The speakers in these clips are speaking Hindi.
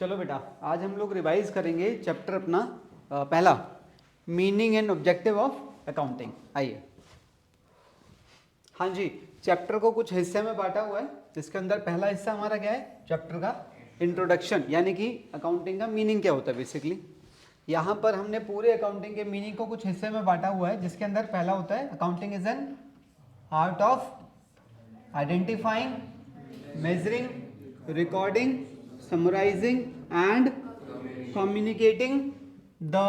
चलो बेटा, आज हम लोग रिवाइज करेंगे चैप्टर अपना पहला, meaning and objective of accounting. आइए। हाँ जी, चैप्टर को कुछ हिस्से में बांटा हुआ है, जिसके अंदर पहला हिस्सा हमारा क्या है, चैप्टर का इंट्रोडक्शन, यानी कि अकाउंटिंग का मीनिंग क्या होता है बेसिकली। यहाँ पर हमने पूरे अकाउंटिंग के मीनिंग को कुछ हिस्से में बांटा हुआ है, जिसके अंदर पहला होता है accounting is an art of identifying, measuring, recording, summarizing and communicating the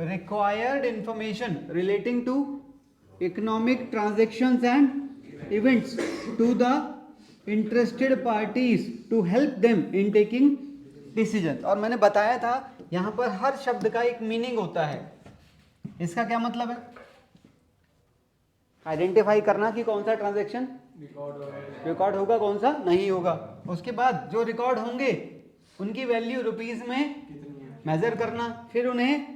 required information relating to economic transactions and events to the interested parties to help them in taking decisions। और मैंने बताया था यहाँ पर हर शब्द का एक मीनिंग होता है। इसका क्या मतलब है? आइडेंटिफाई करना कि कौन सा ट्रांजैक्शन रिकॉर्ड होगा, कौन सा नहीं होगा। उसके बाद जो रिकॉर्ड होंगे उनकी वैल्यू रुपीस में मेजर करना, फिर उन्हें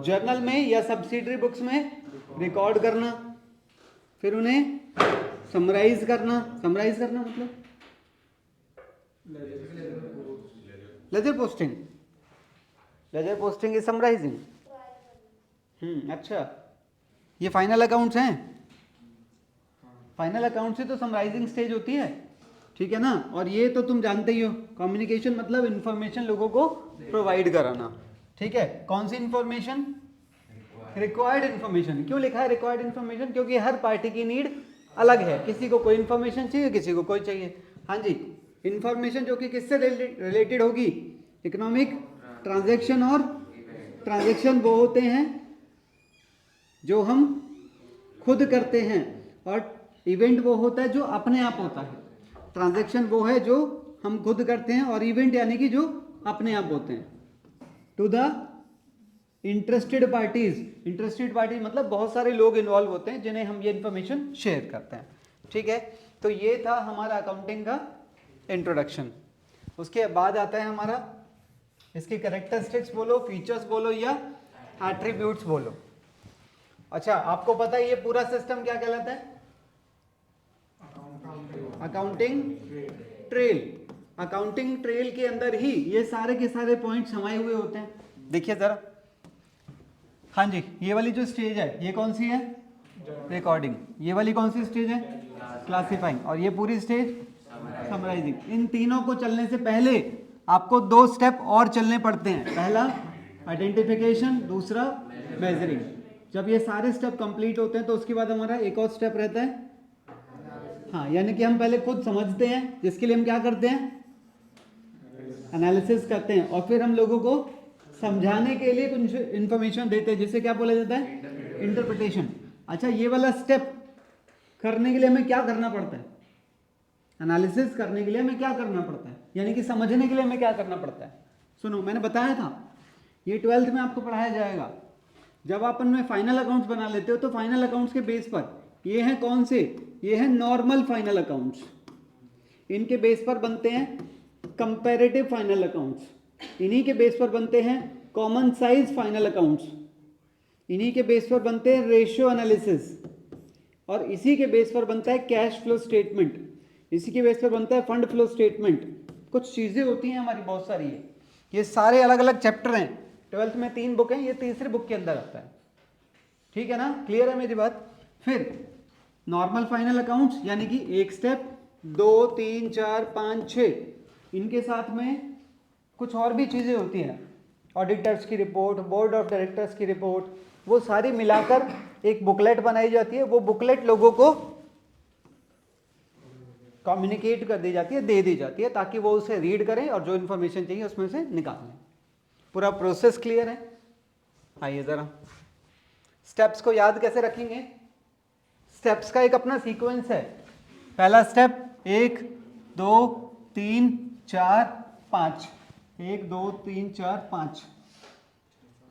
जर्नल में या सब्सिडरी बुक्स में रिकॉर्ड करना, फिर उन्हें समराइज करना। समराइज करना मतलब ledger posting. Ledger posting is summarising. अच्छा, ये फाइनल अकाउंट्स हैं। फाइनल अकाउंट से तो समराइजिंग स्टेज होती है, ठीक है ना। और ये तो तुम जानते ही हो, कम्युनिकेशन मतलब इंफॉर्मेशन लोगों को प्रोवाइड कराना, ठीक है। कौन सी इंफॉर्मेशन? Required information. क्यों लिखा है रिक्वायर्ड इंफॉर्मेशन? क्योंकि हर पार्टी की नीड अलग है, किसी को कोई इंफॉर्मेशन चाहिए, किसी को कोई चाहिए। हाँ जी, इंफॉर्मेशन जो कि किससे रिलेटेड होगी? Economic transaction. और ट्रांजेक्शन वो होते हैं जो हम खुद करते हैं, और इवेंट वो होता है जो अपने आप होता है। ट्रांजैक्शन वो है जो हम खुद करते हैं, और इवेंट यानी कि जो अपने आप होते हैं। To the interested parties. Interested party मतलब बहुत सारे लोग इन्वॉल्व होते हैं जिन्हें हम ये इंफॉर्मेशन शेयर करते हैं, ठीक है। तो ये था हमारा अकाउंटिंग का इंट्रोडक्शन। उसके बाद आता है हमारा, इसकी कैरेक्टरिस्टिक्स बोलो, फीचर्स बोलो या एट्रीब्यूट्स बोलो। अच्छा, आपको पता है ये पूरा सिस्टम क्या कहलाता है? Accounting trail. अकाउंटिंग ट्रेल के अंदर ही ये सारे के सारे पॉइंट्स समाये हुए होते हैं। देखिए जरा, हाँ जी, ये वाली जो स्टेज है ये कौन सी है? रिकॉर्डिंग। ये वाली कौन सी स्टेज है? क्लासिफाइंग। और ये पूरी स्टेज समराइजिंग। इन तीनों को चलने से पहले आपको दो स्टेप और चलने पड़ते हैं। पहला आइडेंटिफिकेशन, दूसरा मेजरिंग। जब ये सारे स्टेप कंप्लीट होते हैं तो उसके बाद हमारा एक और स्टेप रहता है, हाँ, यानी कि हम पहले खुद समझते हैं, जिसके लिए हम क्या करते हैं? एनालिसिस करते हैं, और फिर हम लोगों को समझाने के लिए कुछ इंफॉर्मेशन देते हैं, जिसे क्या बोला जाता है? इंटरप्रिटेशन। अच्छा, ये वाला स्टेप करने के लिए हमें क्या करना पड़ता है? एनालिसिस करने के लिए हमें क्या करना पड़ता है, यानी कि समझने के लिए हमें क्या करना पड़ता है? सुनो, मैंने बताया था ये 12th में आपको पढ़ाया जाएगा। जब आप उनमें फाइनल अकाउंट्स बना लेते हो तो फाइनल अकाउंट्स के बेस पर ये हैं कौन से? ये हैं नॉर्मल फाइनल अकाउंट्स। इनके बेस पर बनते हैं कंपैरेटिव फाइनल अकाउंट्स। इन्हीं के बेस पर बनते हैं कॉमन साइज फाइनल अकाउंट्स। इन्हीं के बेस पर बनते हैं रेशियो एनालिसिस। और इसी के बेस पर बनता है कैश फ्लो स्टेटमेंट। इसी के बेस पर बनता है फंड फ्लो स्टेटमेंट। कुछ चीज़ें होती हैं हमारी, बहुत सारी है। ये सारे अलग अलग चैप्टर हैं। 12th में 3 बुक हैं, ये तीसरी बुक के अंदर आता है, ठीक है ना। क्लियर है मेरी बात? फिर नॉर्मल फाइनल अकाउंट्स, यानी कि एक स्टेप, 2, 3, 4, 5, 6। इनके साथ में कुछ और भी चीज़ें होती हैं, ऑडिटर्स की रिपोर्ट, बोर्ड ऑफ डायरेक्टर्स की रिपोर्ट, वो सारी मिलाकर एक बुकलेट बनाई जाती है। वो बुकलेट लोगों को कम्युनिकेट कर दी जाती है, दे दी जाती है, ताकि वो उसे रीड करें और जो इन्फॉर्मेशन चाहिए उसमें से निकाल लें। पूरा प्रोसेस क्लियर है? आइए ज़रा, स्टेप्स को याद कैसे रखेंगे? स्टेप्स का एक अपना सीक्वेंस है। पहला स्टेप 1, 2, 3, 4, 5। 1, 2, 3, 4, 5।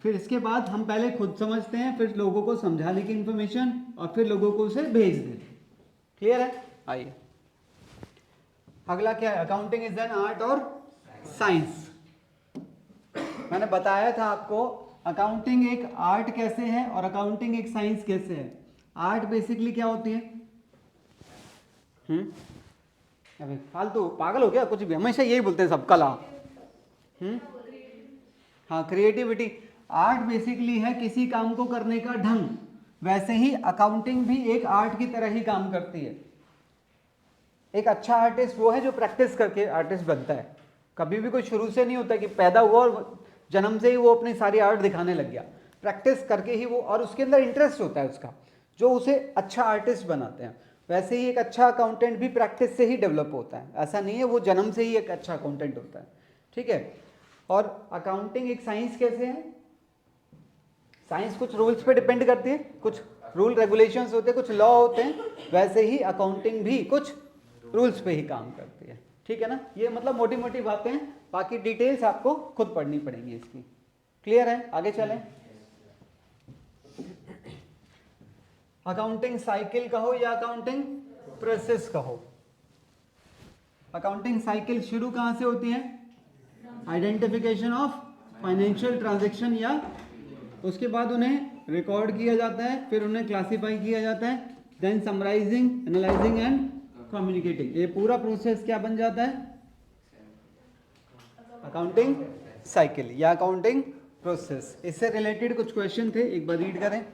फिर इसके बाद हम पहले खुद समझते हैं, फिर लोगों को समझाने की इंफॉर्मेशन, और फिर लोगों को उसे भेज दें। क्लियर है? आइए, अगला क्या है? अकाउंटिंग इज एन आर्ट और साइंस। मैंने बताया था आपको अकाउंटिंग एक आर्ट कैसे है और अकाउंटिंग एक साइंस कैसे है। आर्ट बेसिकली क्या होती है? अबे फालतू पागल हो गया, कुछ भी हमेशा यही बोलते हैं सब कला। हाँ, क्रिएटिविटी। आर्ट बेसिकली है किसी काम को करने का ढंग, वैसे ही अकाउंटिंग भी एक आर्ट की तरह ही काम करती है। एक अच्छा आर्टिस्ट वो है जो प्रैक्टिस करके आर्टिस्ट बनता है। कभी भी कोई शुरू से नहीं होता कि पैदा हुआ और जन्म से ही वो अपनी सारी आर्ट दिखाने लग गया। प्रैक्टिस करके ही वो, और उसके अंदर इंटरेस्ट होता है उसका, जो उसे अच्छा आर्टिस्ट बनाते हैं। वैसे ही एक अच्छा अकाउंटेंट भी प्रैक्टिस से ही डेवलप होता है, ऐसा नहीं है वो जन्म से ही एक अच्छा अकाउंटेंट होता है। ठीक है। और अकाउंटिंग एक साइंस कैसे है? साइंस कुछ रूल्स पे डिपेंड करती है, कुछ रूल रेगुलेशंस होते हैं, कुछ लॉ होते हैं, वैसे ही अकाउंटिंग भी कुछ रूल्स पे ही काम करती है। ठीक है ना? ये मतलब मोटी मोटी बातें हैं, बाकी डिटेल्स आपको खुद पढ़नी पड़ेंगी इसकी। क्लियर है? आगे चलें। अकाउंटिंग साइकिल कहो या अकाउंटिंग प्रोसेस कहो, अकाउंटिंग साइकिल शुरू कहाँ से होती है? आइडेंटिफिकेशन ऑफ फाइनेंशियल ट्रांजैक्शन, या उसके बाद उन्हें रिकॉर्ड किया जाता है, फिर उन्हें क्लासिफाई किया जाता है, then summarising, analysing and communicating. ये पूरा प्रोसेस क्या बन जाता है? अकाउंटिंग साइकिल या अकाउंटिंग प्रोसेस। इससे रिलेटेड कुछ क्वेश्चन थे, एक बार रीड करें।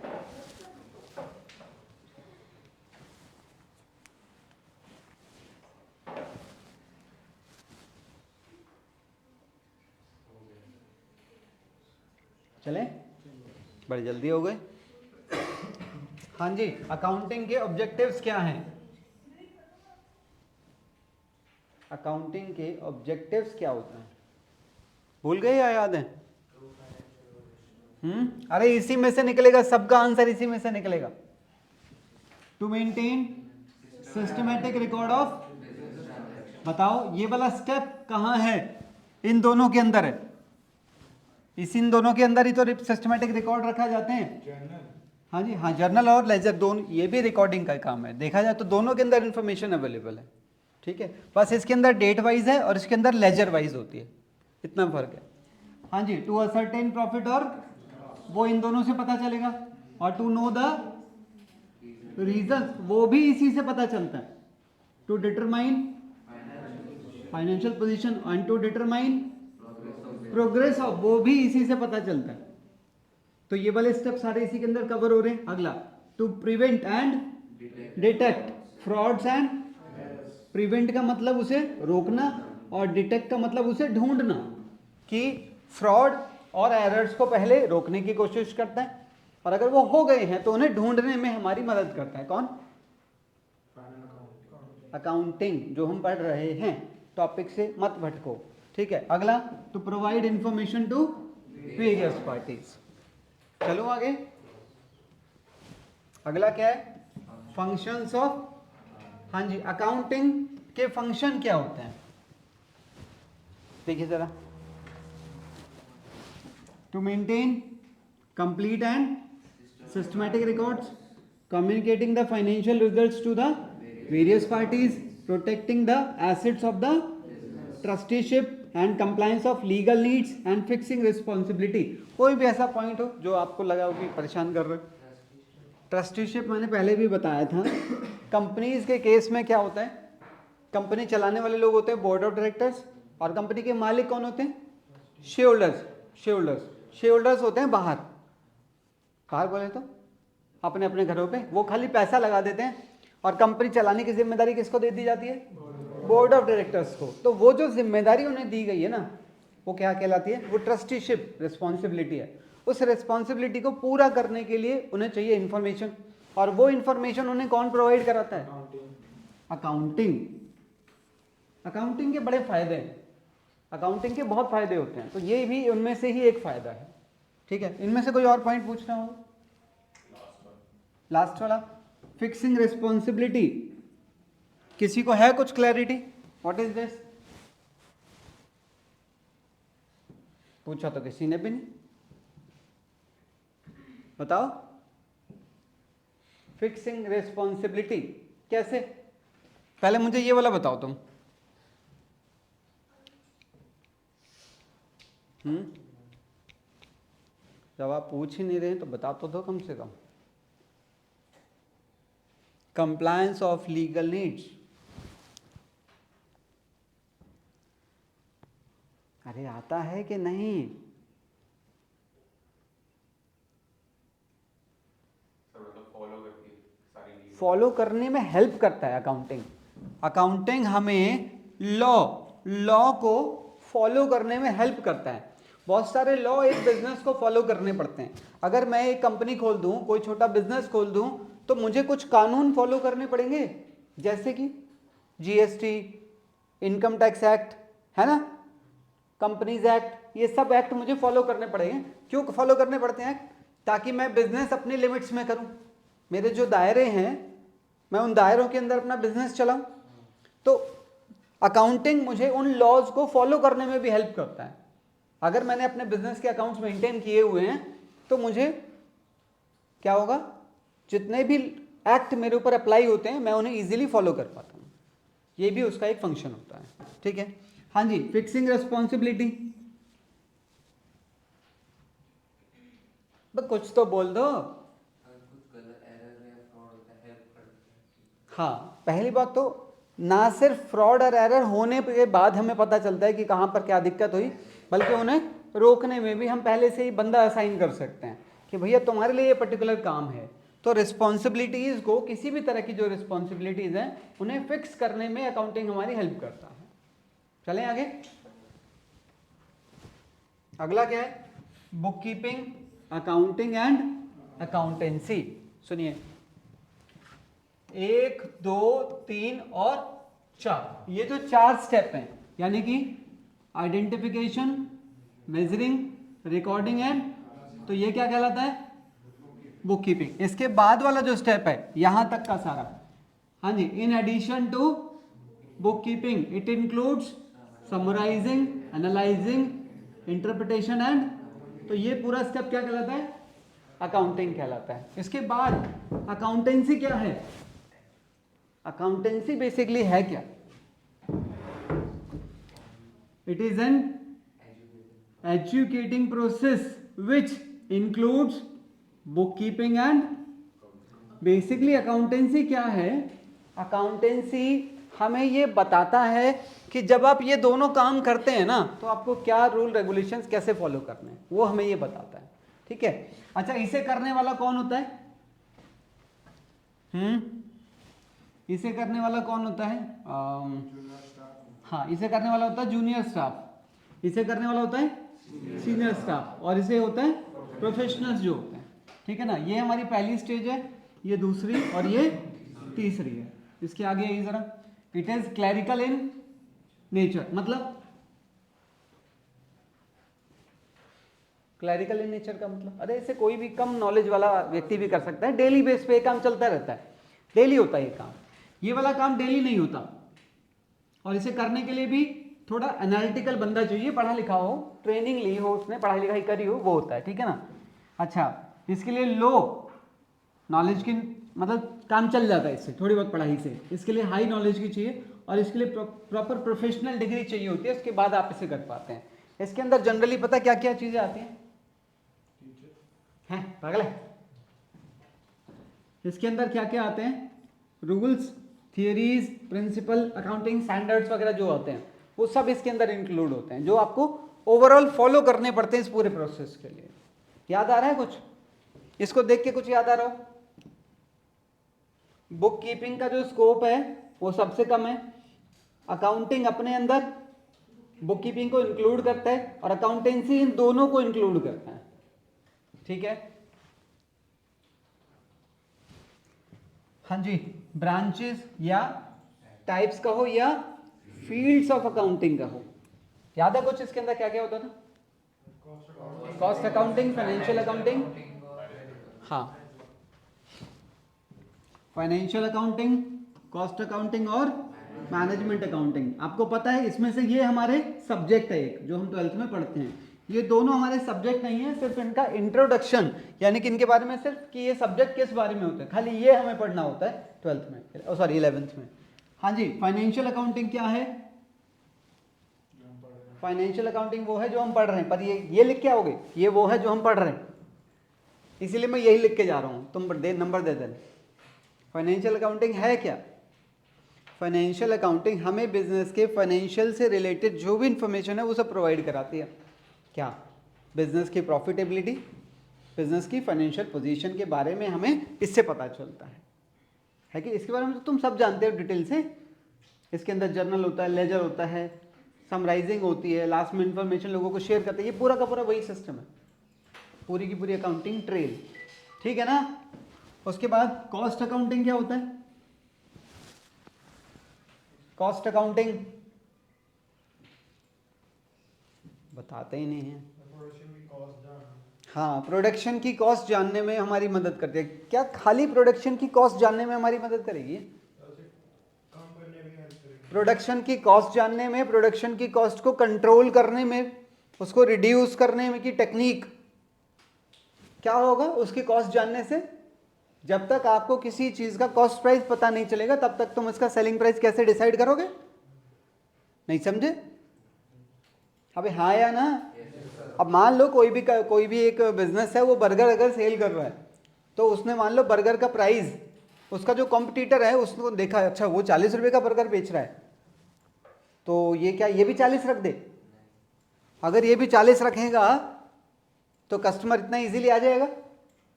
चले, बड़ी जल्दी हो गए। हाँ जी, अकाउंटिंग के ऑब्जेक्टिव्स क्या हैं? अकाउंटिंग के ऑब्जेक्टिव्स क्या होते हैं? भूल गए या याद है? अरे इसी में से निकलेगा, सबका आंसर इसी में से निकलेगा। To maintain systematic record of, बताओ ये वाला स्टेप कहाँ है? इन दोनों के अंदर है, इन दोनों के अंदर ही तो सिस्टमैटिक रिकॉर्ड रखा जाते हैं। हाँ जी, हाँ, जर्नल और लेजर दोनों, ये भी रिकॉर्डिंग का काम है। देखा जाए तो दोनों के अंदर इंफॉर्मेशन अवेलेबल है। ठीक है, बस इसके अंदर डेट वाइज है और इसके अंदर लेजर वाइज होती है, इतना फर्क है। हाँ जी, टू असर्टेन प्रॉफिट और वो इन दोनों से पता चलेगा, और टू नो द रीजन वो भी इसी से पता चलता है। To determine financial position and to determine progress of, वो भी इसी से पता चलता है। तो ये वाले स्टेप सारे इसी के अंदर कवर हो रहे हैं। अगला, to prevent and detect frauds and, prevent का मतलब उसे रोकना और डिटेक्ट का मतलब उसे ढूंढना, कि फ्रॉड और एरर्स को पहले रोकने की कोशिश करता है, और अगर वो हो गए हैं तो उन्हें ढूंढने में हमारी मदद करता है। कौन? अकाउंटिंग, जो हम पढ़ रहे हैं। टॉपिक से मत भटको। ठीक है। अगला, to provide information to various parties. चलो आगे। अगला क्या है? फंक्शंस ऑफ, हाँ जी, अकाउंटिंग के फंक्शन क्या होते हैं? देखिए जरा। To maintain complete and systematic records, communicating the financial results to the various parties, protecting the assets of the trusteeship and compliance of legal needs and fixing responsibility। कोई भी ऐसा पॉइंट हो जो आपको लगा हो कि परेशान कर रहे हो? ट्रस्टीशिप मैंने पहले भी बताया था। कंपनीज के केस में क्या होता है? कंपनी चलाने वाले लोग होते हैं बोर्ड ऑफ डायरेक्टर्स, और कंपनी के मालिक कौन होते हैं? Share holders. शेयर होल्डर्स होते हैं बाहर, बाहर बोले तो अपने अपने घरों पे, वो खाली पैसा लगा देते हैं, और कंपनी चलाने की जिम्मेदारी किसको दे दी जाती है? बोर्ड ऑफ डायरेक्टर्स को। तो वो जो जिम्मेदारी उन्हें दी गई है ना, वो क्या कहलाती है? वो ट्रस्टीशिप रिस्पॉन्सिबिलिटी है। उस रिस्पॉन्सिबिलिटी को पूरा करने के लिए उन्हें चाहिए इंफॉर्मेशन, और वो इंफॉर्मेशन उन्हें कौन प्रोवाइड कराता है? अकाउंटिंग। अकाउंटिंग के बड़े फायदे हैं, अकाउंटिंग के बहुत फायदे होते हैं, तो ये भी उनमें से ही एक फायदा है। ठीक है, इनमें से कोई और पॉइंट पूछना हो? लास्ट वाला, फिक्सिंग रिस्पॉन्सिबिलिटी, किसी को है कुछ क्लैरिटी? What is this? पूछा तो किसी ने भी नहीं, बताओ। फिक्सिंग रिस्पॉन्सिबिलिटी कैसे? पहले मुझे ये वाला बताओ तुम। जब आप पूछ ही नहीं रहे तो बता तो दो कम से कम। कंप्लायंस ऑफ लीगल नीड्स, अरे आता है कि नहीं? फॉलो करने में हेल्प करता है अकाउंटिंग। अकाउंटिंग हमें लॉ को फॉलो करने में हेल्प करता है। बहुत सारे लॉ एक बिजनेस को फॉलो करने पड़ते हैं। अगर मैं एक कंपनी खोल दूं, कोई छोटा बिजनेस खोल दूं, तो मुझे कुछ कानून फॉलो करने पड़ेंगे, जैसे कि जीएसटी, इनकम टैक्स एक्ट, है ना, कंपनीज एक्ट, ये सब एक्ट मुझे फॉलो करने पड़ेंगे। क्यों फॉलो करने पड़ते हैं? ताकि मैं बिजनेस अपनी लिमिट्स में करूं, मेरे जो दायरे हैं मैं उन दायरों के अंदर अपना बिजनेस चलाऊं। तो अकाउंटिंग मुझे उन लॉज को फॉलो करने में भी हेल्प करता है। अगर मैंने अपने बिजनेस के अकाउंट्स मेंटेन किए हुए हैं तो मुझे क्या होगा, जितने भी एक्ट मेरे ऊपर अप्लाई होते हैं मैं उन्हें इजीली फॉलो कर पाता हूँ। ये भी उसका एक फंक्शन होता है। ठीक है, हाँ जी। फिक्सिंग रिस्पॉन्सिबिलिटी, कुछ तो बोल दो। हाँ, पहली बात तो ना सिर्फ फ्रॉड और एरर होने के बाद हमें पता चलता है कि कहाँ पर क्या दिक्कत हुई, बल्कि उन्हें रोकने में भी हम पहले से ही बंदा असाइन कर सकते हैं कि भैया तुम्हारे लिए ये पर्टिकुलर काम है। तो रिस्पॉन्सिबिलिटीज़ को, किसी भी तरह की जो रिस्पॉन्सिबिलिटीज़ हैं उन्हें फिक्स करने में अकाउंटिंग हमारी हेल्प करता है। चलें आगे। अगला क्या है? Book keeping, accounting and accountancy. सुनिए, 1, 2, 3 और 4, ये जो 4 स्टेप हैं, यानी कि आइडेंटिफिकेशन, मेजरिंग, रिकॉर्डिंग एंड, तो ये क्या कहलाता है? Book keeping. इसके बाद वाला जो स्टेप है यहां तक का सारा, हाँ जी, in addition to book keeping it includes summarising, analysing, interpretation and, तो ये पूरा स्टेप क्या कहलाता है? अकाउंटिंग कहलाता है। इसके बाद अकाउंटेंसी क्या है? अकाउंटेंसी बेसिकली है क्या? It is an educating process which includes book keeping and, basically accountancy क्या है? अकाउंटेंसी हमें ये बताता है कि जब आप ये दोनों काम करते हैं ना, तो आपको क्या रूल रेगुलेशंस कैसे फॉलो करने हैं, वो हमें ये बताता है। ठीक है, अच्छा, इसे करने वाला कौन होता है? इसे करने वाला कौन होता है? हाँ, इसे करने वाला होता है जूनियर स्टाफ, इसे करने वाला होता है सीनियर स्टाफ, और इसे होता है प्रोफेशनल्स जो होते हैं। ठीक है ना, ये हमारी पहली स्टेज है, ये दूसरी और ये तीसरी है। इसके आगे आइए जरा। It is clerical in nature, मतलब क्लैरिकल इन नेचर का मतलब, अरे इसे कोई भी कम नॉलेज वाला व्यक्ति भी कर सकता है। डेली बेस पे काम चलता रहता है, डेली होता है ये काम। ये वाला काम डेली नहीं होता, और इसे करने के लिए भी थोड़ा एनालिटिकल बंदा चाहिए, पढ़ा लिखा हो, ट्रेनिंग ली हो, उसने पढ़ाई लिखाई करी हो, वो होता है। ठीक है ना। अच्छा, इसके लिए लो नॉलेज की, मतलब काम चल जाता है इससे, थोड़ी बहुत पढ़ाई से। इसके लिए हाई नॉलेज की चाहिए, और इसके लिए प्रॉपर प्रोफेशनल डिग्री चाहिए होती है, उसके बाद आप इसे कर पाते हैं। इसके अंदर जनरली पता क्या क्या चीज़ें आती हैं? पागल है? इसके अंदर क्या क्या आते हैं? Rules, theories, principle, accounting standards वगैरह जो होते हैं, वो सब इसके अंदर इंक्लूड होते हैं, जो आपको ओवरऑल फॉलो करने पड़ते हैं इस पूरे प्रोसेस के लिए। याद आ रहा है कुछ? इसको देख के कुछ याद आ रहा हो? बुक कीपिंग का जो स्कोप है वो सबसे कम है। अकाउंटिंग अपने अंदर बुक कीपिंग को इंक्लूड करता है, और अकाउंटेंसी इन दोनों को इंक्लूड करता है। ठीक है, हाँ जी। ब्रांचेस या टाइप्स कहो या फील्ड्स ऑफ अकाउंटिंग कहो, याद है कुछ इसके अंदर क्या क्या होता था? कॉस्ट अकाउंटिंग, फाइनेंशियल अकाउंटिंग, हाँ, फाइनेंशियल अकाउंटिंग, कॉस्ट अकाउंटिंग और मैनेजमेंट अकाउंटिंग। आपको पता है इसमें से ये हमारे सब्जेक्ट है, एक जो हम 12th में पढ़ते हैं। ये दोनों हमारे सब्जेक्ट नहीं है, सिर्फ इनका इंट्रोडक्शन, यानी कि इनके बारे में सिर्फ कि ये सब्जेक्ट किस बारे में होते हैं, खाली ये हमें पढ़ना होता है 12th में, सॉरी 11th में। हाँ जी, फाइनेंशियल अकाउंटिंग क्या है? फाइनेंशियल अकाउंटिंग वो है जो हम पढ़ रहे हैं, पर ये लिख के आओगे, ये वो है जो हम पढ़ रहे हैं, इसीलिए मैं यही लिख के जा रहा हूँ, तुम नंबर दे देना। फाइनेंशियल अकाउंटिंग है क्या? फाइनेंशियल अकाउंटिंग हमें बिजनेस के फाइनेंशियल से रिलेटेड जो भी इंफॉर्मेशन है वो सब प्रोवाइड कराती है। क्या? बिजनेस की प्रॉफिटेबिलिटी, बिजनेस की फाइनेंशियल पोजीशन के बारे में हमें इससे पता चलता है कि इसके बारे में तो तुम सब जानते हो डिटेल से। इसके अंदर जर्नल होता है, लेजर होता है, समराइजिंग होती है, लास्ट में इंफॉर्मेशन लोगों को शेयर करते हैं, ये पूरा का पूरा वही सिस्टम है, पूरी की पूरी अकाउंटिंग ट्रेल। ठीक है ना? उसके बाद कॉस्ट अकाउंटिंग क्या होता है? कॉस्ट अकाउंटिंग बताते ही नहीं है। हाँ, प्रोडक्शन की कॉस्ट जानने में हमारी मदद करती है। क्या खाली प्रोडक्शन की कॉस्ट जानने में हमारी मदद करेगी? प्रोडक्शन की कॉस्ट जानने में, प्रोडक्शन की कॉस्ट को कंट्रोल करने में, उसको रिड्यूस करने में की टेक्निक क्या होगा उसकी कॉस्ट जानने से? जब तक आपको किसी चीज का कॉस्ट प्राइस पता नहीं चलेगा तब तक तुम इसका सेलिंग प्राइस कैसे डिसाइड करोगे? नहीं समझे? अबे हाँ या ना? अब मान लो कोई भी एक बिजनेस है, वो बर्गर अगर सेल कर रहा है तो उसने मान लो बर्गर का प्राइस, उसका जो कॉम्पिटिटर है उसको देखा, अच्छा वो 40 रुपए का बर्गर बेच रहा है तो ये क्या ये भी 40 रख दे? अगर ये भी 40 रखेगा तो कस्टमर इतना इजीली आ जाएगा,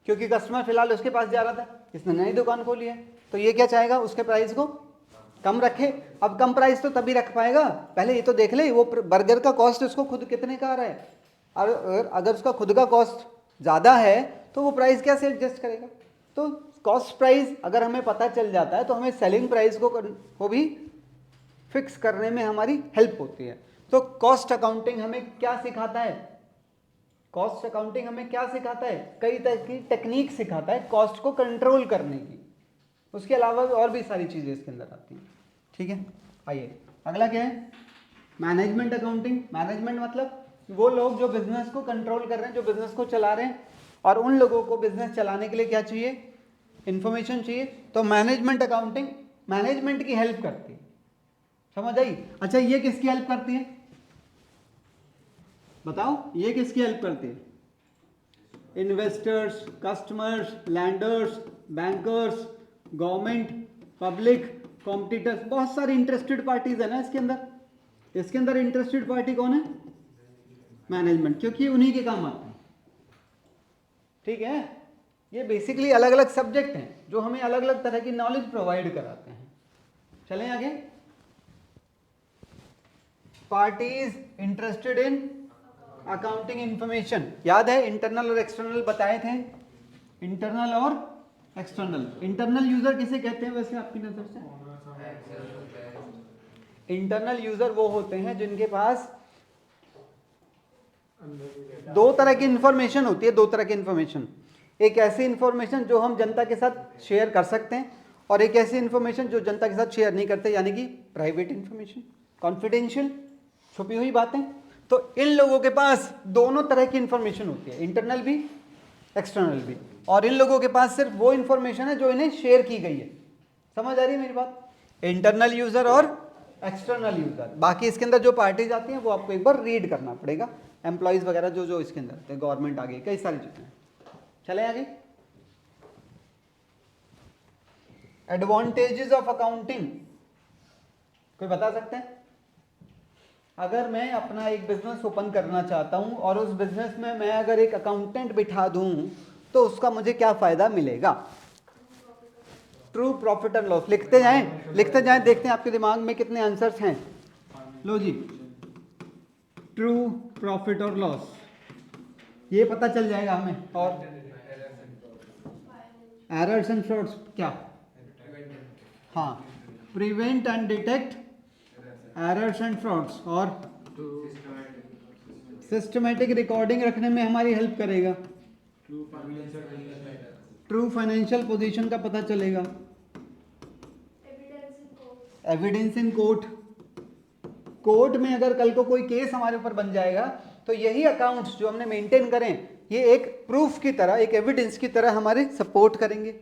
क्योंकि कस्टमर फिलहाल उसके पास जा रहा था, इसने नई दुकान खोली है, तो ये क्या चाहेगा? उसके प्राइस को कम रखे। अब कम प्राइस तो तभी रख पाएगा, पहले ये तो देख ले वो बर्गर का कॉस्ट उसको खुद कितने का आ रहा है। और अगर उसका खुद का कॉस्ट ज़्यादा है तो वो प्राइस कैसे एडजस्ट करेगा? तो कॉस्ट प्राइस अगर हमें पता चल जाता है तो हमें सेलिंग प्राइस को भी फिक्स करने में हमारी हेल्प होती है। तो कॉस्ट अकाउंटिंग हमें क्या सिखाता है? कॉस्ट अकाउंटिंग हमें क्या सिखाता है? कई तरह की टेक्निक सिखाता है कॉस्ट को कंट्रोल करने की। उसके अलावा भी और भी सारी चीज़ें इसके अंदर आती हैं। ठीक है, आइए अगला क्या है? Management accounting. मैनेजमेंट मतलब वो लोग जो बिजनेस को कंट्रोल कर रहे हैं, जो बिजनेस को चला रहे हैं, और उन लोगों को बिजनेस चलाने के लिए क्या चाहिए? इंफॉर्मेशन चाहिए। तो मैनेजमेंट अकाउंटिंग मैनेजमेंट की हेल्प करती है। समझ आई? अच्छा, ये किसकी हेल्प करती है बताओ? ये किसकी हेल्प करती है? Investors, customers, landers, bankers, government, public, competitors, बहुत सारी इंटरेस्टेड पार्टीज है ना इसके अंदर। इसके अंदर इंटरेस्टेड पार्टी कौन है? मैनेजमेंट, क्योंकि उन्हीं के काम आते हैं। ठीक है, ये बेसिकली अलग अलग सब्जेक्ट हैं जो हमें अलग अलग तरह की नॉलेज प्रोवाइड कराते हैं। चलें आगे। Parties interested in accounting information, याद है इंटरनल और एक्सटर्नल बताए थे? इंटरनल और एक्सटर्नल। इंटरनल यूजर किसे कहते हैं वैसे आपकी नजर से? इंटरनल यूजर वो होते हैं जिनके पास दो तरह की इंफॉर्मेशन होती है। दो तरह की इंफॉर्मेशन, एक ऐसी इंफॉर्मेशन जो हम जनता के साथ शेयर कर सकते हैं, और एक ऐसी इंफॉर्मेशन जो जनता के साथ शेयर नहीं करते, यानी कि प्राइवेट इंफॉर्मेशन, कॉन्फिडेंशियल, छुपी हुई बातें। तो इन लोगों के पास दोनों तरह की इंफॉर्मेशन होती है, इंटरनल भी एक्सटर्नल भी। और इन लोगों के पास सिर्फ वो इंफॉर्मेशन है जो इन्हें शेयर की गई है। समझ आ रही है मेरी बात? इंटरनल यूजर और एक्सटर्नल यूजर। बाकी इसके अंदर जो पार्टीज आती हैं वो आपको एक बार रीड करना पड़ेगा, एम्प्लॉयज वगैरह जो जो इसके अंदर, गवर्नमेंट आ गई, कई सारी चीजें। चले आगे। एडवांटेजेस ऑफ अकाउंटिंग कोई बता सकते हैं? अगर मैं अपना एक बिजनेस ओपन करना चाहता हूं और उस बिजनेस में मैं अगर एक अकाउंटेंट बिठा दूं तो उसका मुझे क्या फायदा मिलेगा? True profit and loss. लिखते जाएं, देखते हैं आपके दिमाग में कितने आंसर्स हैं। लो जी, ट्रू प्रॉफिट और लॉस, ये पता चल जाएगा हमें। और एरर्स एंड फ्रॉड्स क्या? हाँ, prevent and detect errors and frauds, और सिस्टमैटिक रिकॉर्डिंग रखने में हमारी हेल्प करेगा। ट्रू फाइनेंशियल पोजीशन का पता चलेगा। एविडेंस इन कोर्ट, कोर्ट में अगर कल को कोई केस हमारे ऊपर बन जाएगा तो यही अकाउंट्स जो हमने मेंटेन करें ये एक प्रूफ की तरह, एक एविडेंस की तरह हमारे सपोर्ट करेंगे।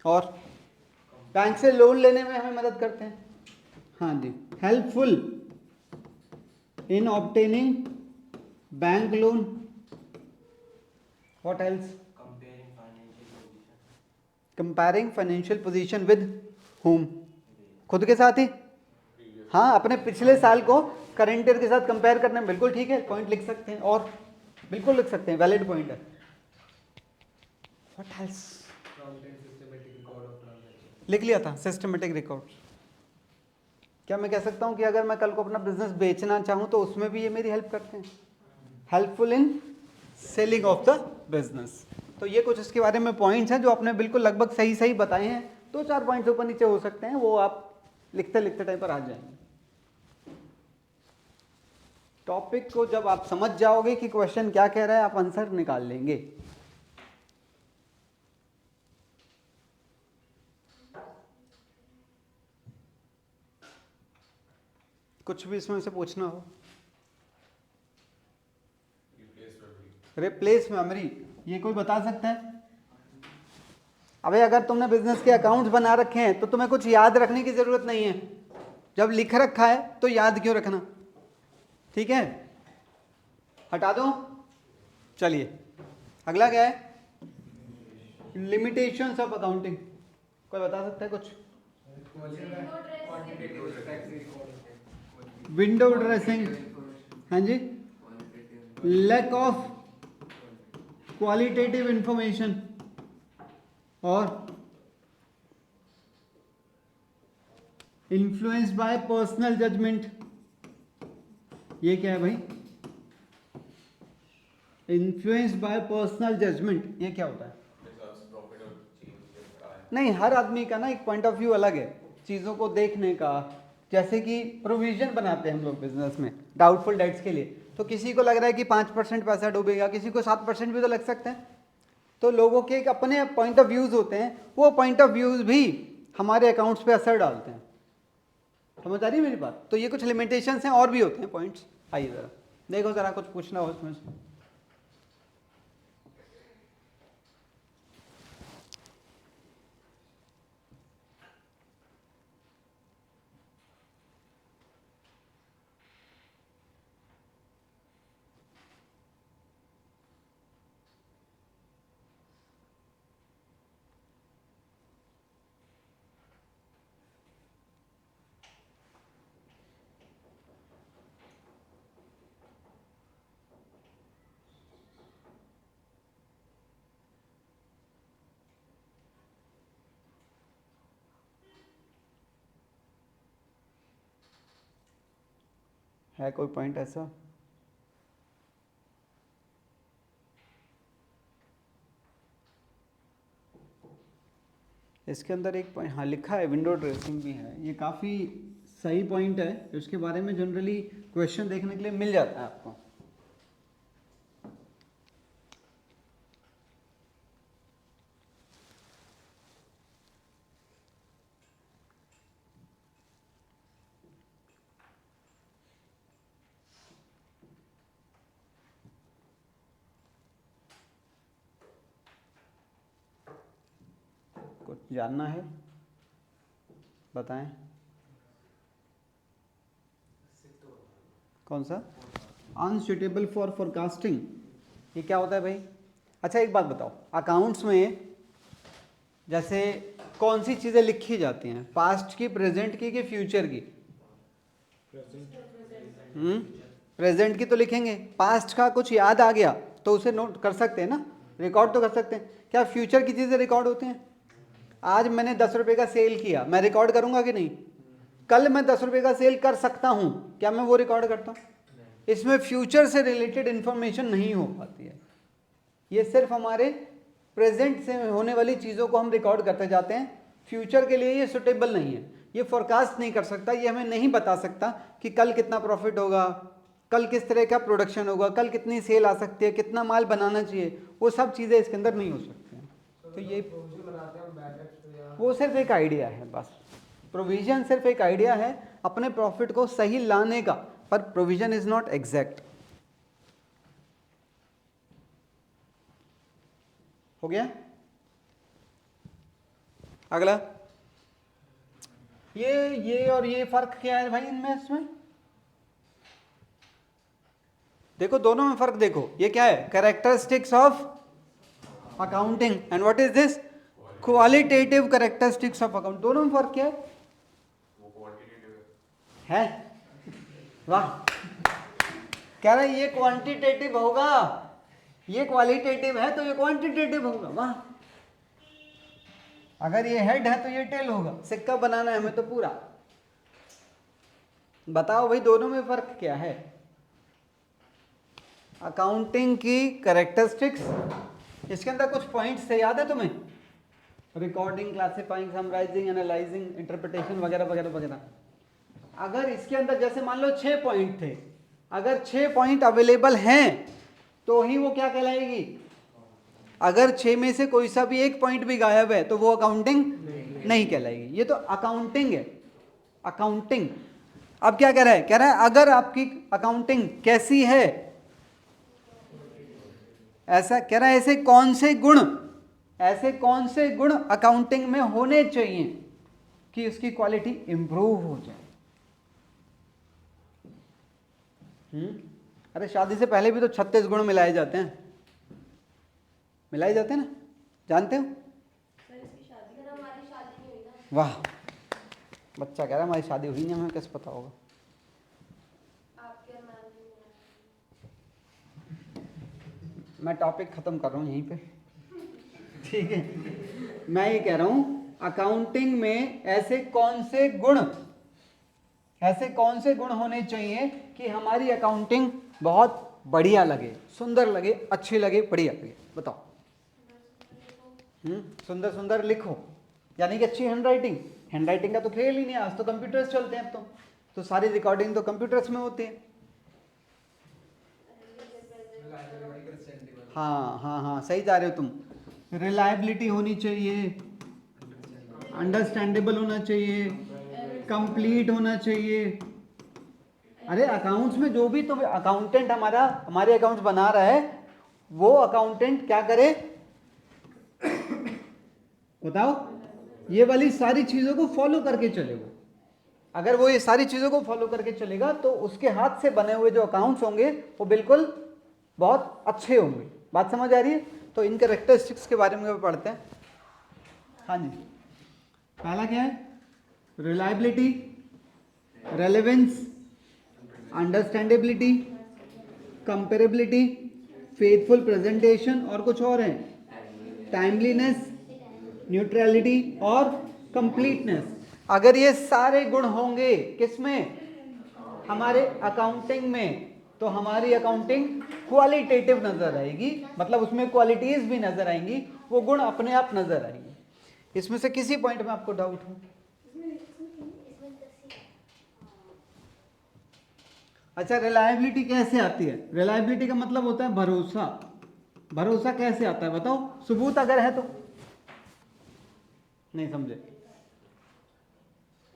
और बैंक से लोन लेने में हमें मदद करते हैं। हाँ जी, helpful in obtaining bank loan. What else? Comparing financial position with whom? खुद के साथ ही, हाँ अपने पिछले साल को करंट ईयर के साथ कंपेयर करने में बिल्कुल ठीक है, पॉइंट लिख सकते हैं और बिल्कुल लिख सकते हैं, वैलिड पॉइंट है। व्हाट एल्स लिख लिया था, सिस्टमेटिक रिकॉर्ड। क्या मैं कह सकता हूँ कि अगर मैं कल को अपना बिजनेस बेचना चाहूँ तो उसमें भी ये मेरी हेल्प करते हैं, helpful in selling of the business. तो ये कुछ इसके बारे में पॉइंट्स हैं जो आपने बिल्कुल लगभग सही सही बताए हैं। 2-4 पॉइंट्स ऊपर नीचे हो सकते हैं, वो आप लिखते लिखते टाइम पर आ जाएंगे। टॉपिक को जब आप समझ जाओगे कि क्वेश्चन क्या कह रहा है, आप आंसर निकाल लेंगे। कुछ भी इसमें से पूछना हो। रिप्लेस मेमोरी, ये कोई बता सकता है? अबे अगर तुमने बिजनेस के अकाउंट्स बना रखे हैं तो तुम्हें कुछ याद रखने की जरूरत नहीं है, जब लिख रखा है तो याद क्यों रखना? ठीक है, हटा दो। चलिए अगला क्या है? लिमिटेशंस ऑफ अकाउंटिंग, कोई बता सकता है कुछ? विंडो ड्रेसिंग, हाँ जी, लैक ऑफ क्वालिटेटिव इंफॉर्मेशन और इन्फ्लुएंस बाय पर्सनल जजमेंट। ये क्या है भाई? इन्फ्लुएंस बाय पर्सनल जजमेंट, ये क्या होता है? नहीं, हर आदमी का ना एक पॉइंट ऑफ व्यू अलग है चीज़ों को देखने का। जैसे कि प्रोविजन बनाते हैं हम लोग बिजनेस में डाउटफुल डेट्स के लिए, तो किसी को लग रहा है कि 5% पैसा डूबेगा, किसी को 7% भी तो लग सकते हैं। तो लोगों के एक अपने पॉइंट ऑफ व्यूज़ होते हैं, वो पॉइंट ऑफ व्यूज़ भी हमारे अकाउंट्स पे असर डालते हैं। समझ आ रही है मेरी बात? तो ये कुछ लिमिटेशंस हैं, और भी होते हैं पॉइंट्स। आइए ज़रा देखो, ज़रा कुछ पूछना हो इसमें से। है कोई पॉइंट ऐसा? इसके अंदर एक पॉइंट हाँ लिखा है, विंडो ड्रेसिंग भी है। ये काफ़ी सही पॉइंट है, उसके बारे में जनरली क्वेश्चन देखने के लिए मिल जाता है आपको। कुछ जानना है बताएं। कौन सा? अनसुटेबल फॉर फोरकास्टिंग, ये क्या होता है भाई? अच्छा एक बात बताओ, अकाउंट्स में जैसे कौन सी चीज़ें लिखी जाती हैं, पास्ट की, प्रेजेंट की, कि फ्यूचर की? प्रेजेंट की तो लिखेंगे, पास्ट का कुछ याद आ गया तो उसे नोट कर सकते हैं ना, रिकॉर्ड तो कर सकते हैं। क्या फ्यूचर की चीज़ें रिकॉर्ड होती हैं? आज मैंने 10 रुपये का सेल किया, मैं रिकॉर्ड करूंगा कि नहीं? कल मैं 10 रुपये का सेल कर सकता हूं, क्या मैं वो रिकॉर्ड करता हूं? इसमें फ्यूचर से रिलेटेड इंफॉर्मेशन नहीं हो पाती है। ये सिर्फ हमारे प्रेजेंट से होने वाली चीज़ों को हम रिकॉर्ड करते जाते हैं। फ्यूचर के लिए ये सुटेबल नहीं है, ये फोरकास्ट नहीं कर सकता, ये हमें नहीं बता सकता कि कल कितना प्रॉफिट होगा, कल किस तरह का प्रोडक्शन होगा, कल कितनी सेल आ सकती है, कितना माल बनाना चाहिए, वो सब चीज़ें इसके अंदर नहीं हो सकती हैं। तो ये वो सिर्फ एक आइडिया है, बस प्रोविजन सिर्फ एक आइडिया है अपने प्रॉफिट को सही लाने का, पर प्रोविजन इज नॉट एग्जैक्ट। हो गया? अगला, ये और ये फर्क क्या है भाई इनमें? इसमें देखो, दोनों में फर्क देखो। ये क्या है? Characteristics of accounting, and what is this? Qualitative characteristics of account. दोनों में फर्क क्या है? है? वाह, कह रहा है ये क्वांटिटेटिव होगा, ये क्वालिटेटिव है तो ये क्वांटिटेटिव होगा। वाह, अगर ये हेड है तो ये टेल होगा। सिक्का बनाना है हमें तो पूरा। बताओ भाई दोनों में फर्क क्या है? अकाउंटिंग की कैरेक्टरिस्टिक्स, इसके अंदर कुछ पॉइंट्स थे, याद है तुम्हें? Recording, classifying, summarising, analysing, interpretation वगैरह वगैरह वगैरह। अगर इसके अंदर जैसे मान लो 6 पॉइंट थे, अगर 6 पॉइंट अवेलेबल हैं तो ही वो क्या कहलाएगी? अगर 6 में से कोई सा भी एक पॉइंट भी गायब है तो वो अकाउंटिंग नहीं कहलाएगी। ये तो अकाउंटिंग है, अकाउंटिंग। अब क्या कह रहा है? कह रहा है अगर आपकी अकाउंटिंग कैसी है, ऐसा कह रहा है ऐसे कौन से गुण अकाउंटिंग में होने चाहिए कि उसकी क्वालिटी इंप्रूव हो जाए। अरे शादी से पहले भी तो 36 गुण मिलाए जाते हैं, मिलाए जाते हैं ना, जानते हो? वाह, बच्चा कह रहा है हमारी शादी हुई नहीं, हमें कैसे पता होगा? मैं टॉपिक खत्म कर रहा हूँ यहीं पे, ठीक है? मैं ये कह रहा हूँ अकाउंटिंग में ऐसे कौन से गुण होने चाहिए कि हमारी अकाउंटिंग बहुत बढ़िया लगे, सुंदर लगे, अच्छी लगे, बढ़िया लगे। बताओ। सुंदर सुंदर लिखो, यानी कि अच्छी हैंडराइटिंग। हैंडराइटिंग का तो खेल ही नहीं, आज तो कंप्यूटर्स चलते हैं। अब तो सारी रिकॉर्डिंग तो कंप्यूटर्स में होती है। हाँ हाँ हाँ, सही जा रहे हो तुम। रिलायबिलिटी होनी चाहिए, अंडरस्टैंडेबल होना चाहिए, कंप्लीट होना चाहिए। अरे अकाउंट्स में जो भी तो अकाउंटेंट हमारे अकाउंट्स बना रहा है, वो अकाउंटेंट क्या करे बताओ? ये वाली सारी चीजों को फॉलो करके चले। वो अगर वो ये सारी चीजों को फॉलो करके चलेगा तो उसके हाथ से बने हुए जो अकाउंट्स होंगे वो बिल्कुल बहुत अच्छे होंगे। बात समझ आ रही है? तो इन कैरेक्टरिस्टिक्स के बारे में पढ़ते हैं। हाँ जी, पहला क्या है? Reliability, relevance, understandability, comparability, faithful presentation, और कुछ और है, टाइमलीनेस, न्यूट्रलिटी और कंप्लीटनेस। अगर ये सारे गुण होंगे किसमें? हमारे अकाउंटिंग में, तो हमारी अकाउंटिंग क्वालिटेटिव नजर आएगी, मतलब उसमें क्वालिटीज भी नजर आएंगी, वो गुण अपने आप नजर आएंगे। इसमें से किसी पॉइंट में आपको डाउट हो? अच्छा, रिलायबिलिटी कैसे आती है? रिलायबिलिटी का मतलब होता है भरोसा। भरोसा कैसे आता है बताओ? सबूत अगर है तो। नहीं समझे?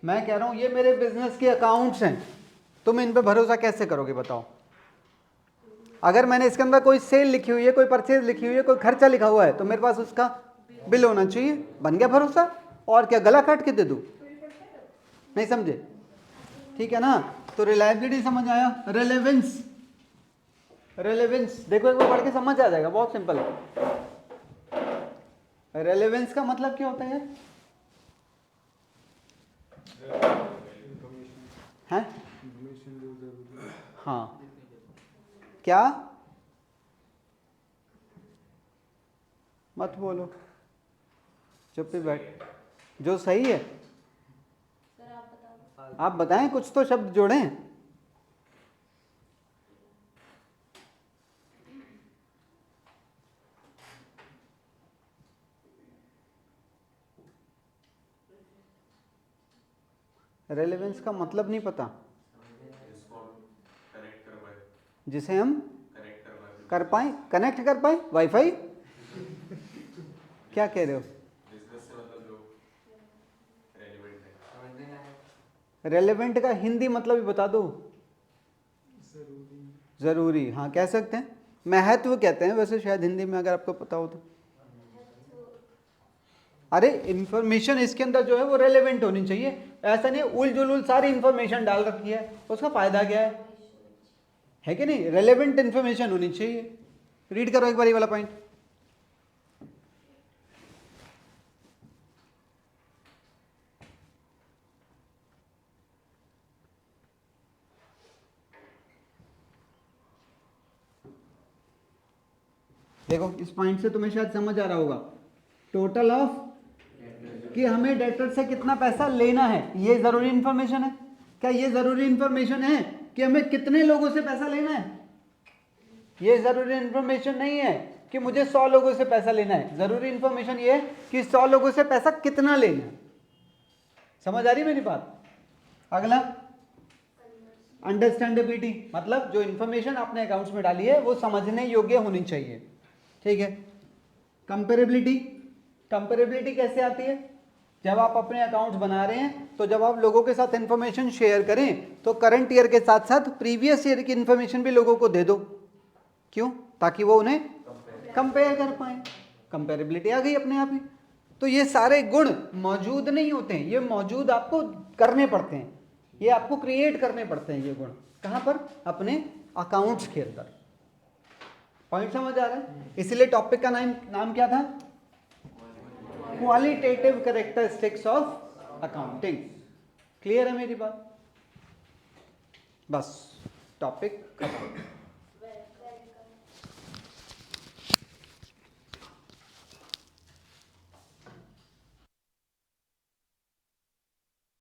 मैं कह रहा हूं ये मेरे बिजनेस के अकाउंट्स हैं, तुम इन पे भरोसा कैसे करोगे बताओ? अगर मैंने इसके अंदर कोई सेल लिखी हुई है, कोई परचेज लिखी हुई है, कोई खर्चा लिखा हुआ है, तो मेरे पास उसका बिल होना चाहिए। बन गया भरोसा। और क्या गला काट के दे दूं? नहीं समझे? ठीक है ना? तो रिलायबिलिटी समझ आया। रेलेवेंस, रेलेवेंस देखो एक बार पढ़ के समझ आ जाएगा, बहुत सिंपल है। रेलेवेंस का मतलब क्या होता है? हैं? हाँ, क्या? मत बोलो, चुप ही बैठ। जो सही है आप बताएं, कुछ तो शब्द जोड़ें। रेलेवेंस का मतलब नहीं पता? जिसे हम कर पाए, कनेक्ट कर पाए, वाईफाई? क्या कह रहे हो? रेलेवेंट का हिंदी मतलब भी बता दो। जरूरी, हाँ कह सकते हैं। महत्व कहते हैं वैसे शायद हिंदी में, अगर आपको पता हो तो। अरे इंफॉर्मेशन इसके अंदर जो है वो रेलेवेंट होनी चाहिए। ऐसा नहीं उल जुलूल सारी इंफॉर्मेशन डाल रखी है, उसका फायदा क्या है कि नहीं? रेलेवेंट इंफॉर्मेशन होनी चाहिए। रीड करो एक बार ये वाला पॉइंट। देखो इस पॉइंट से तुम्हें शायद समझ आ रहा होगा, टोटल ऑफ कि हमें डेटर से कितना पैसा लेना है, ये जरूरी इंफॉर्मेशन है। क्या ये जरूरी इंफॉर्मेशन है कि हमें कितने लोगों से पैसा लेना है? ये जरूरी इंफॉर्मेशन नहीं है कि मुझे 100 लोगों से पैसा लेना है। जरूरी इंफॉर्मेशन ये है कि 100 लोगों से पैसा कितना लेना है। समझ आ रही मेरी बात? अगला अंडरस्टैंडेबिलिटी, मतलब जो इंफॉर्मेशन आपने अकाउंट्स में डाली है वो समझने योग्य होनी चाहिए। ठीक है। कंपेरेबिलिटी, कंपेरेबिलिटी कैसे आती है? जब आप अपने अकाउंट्स बना रहे हैं तो जब आप लोगों के साथ इंफॉर्मेशन शेयर करें तो करंट ईयर के साथ साथ प्रीवियस ईयर की इंफॉर्मेशन भी लोगों को दे दो। क्यों? ताकि वो उन्हें कंपेयर कर पाए। कंपेरेबिलिटी आ गई अपने आप ही। तो ये सारे गुण मौजूद नहीं होते हैं, ये मौजूद आपको करने पड़ते हैं, ये आपको क्रिएट करने पड़ते हैं ये गुण। कहाँ पर? अपने अकाउंट्स के अंदर। पॉइंट समझ आ रहा है? इसीलिए टॉपिक का नाम क्या था? Qualitative characteristics of accounting. Clear है मेरी बात? बस टॉपिक खत्म।